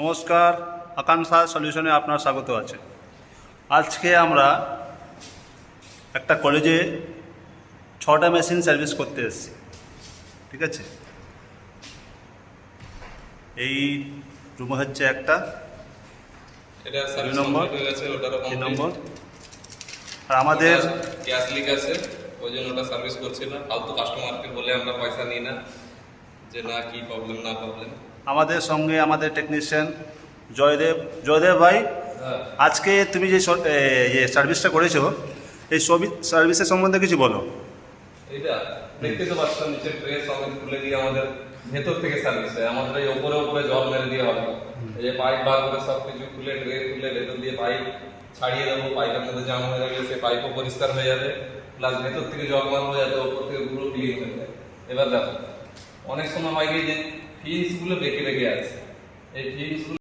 নমস্কার, আকাঙ্ক্ষা সলিউশনে আপনার স্বাগত আছে। আজকে আমরা একটা কলেজে 6টা মেশিন সার্ভিস করতে এসেছি। ঠিক আছে, এই রুমে হচ্ছে একটা, এটা 2 সার্ভিস নম্বর, কমপ্লিট হয়ে গেছে, ওটারও 3 কমপ্লিট। নম্বর। আর আমাদের গ্যাস লিক আছে, ওই জন্য ওটা সার্ভিস করছি না। ফালতু কাস্টমারকে বলে আমরা পয়সা নিই না, যে না কি প্রবলেম না প্রবলেম। আমাদের সঙ্গে আমাদের টেকনিশিয়ান জয়দেব ভাই। হ্যাঁ, আজকে তুমি যে সার্ভিসটা করেছো, এই সার্ভিসের সম্বন্ধে কিছু বলো। এইটা দেখতে তো পাচ্ছ, নিচের ট্রে সমেত খুলে দিয়ে আমাদের ভেতর থেকে সার্ভিস হয়। আমাদের এই উপরে উপরে জল মেরে দিয়ে হবে। এই যে পাইপ বার করে সব কিছু খুলে ট্রে খুলে ভেতর দিয়ে পাইপ ছাড়িয়ে দেবো। পাইপের মধ্যে জাম হয়ে গেলে সেই পাইপও পরিষ্কার হয়ে যাবে, প্লাস ভেতর থেকে জল মারবো যাতে ওপর থেকে পুরো ক্লিন হয়ে যায়। এবার দেখো, অনেক সময় হয় কি যে ফিউজগুলো বেঁকে আছে, এই ফিউজগুলো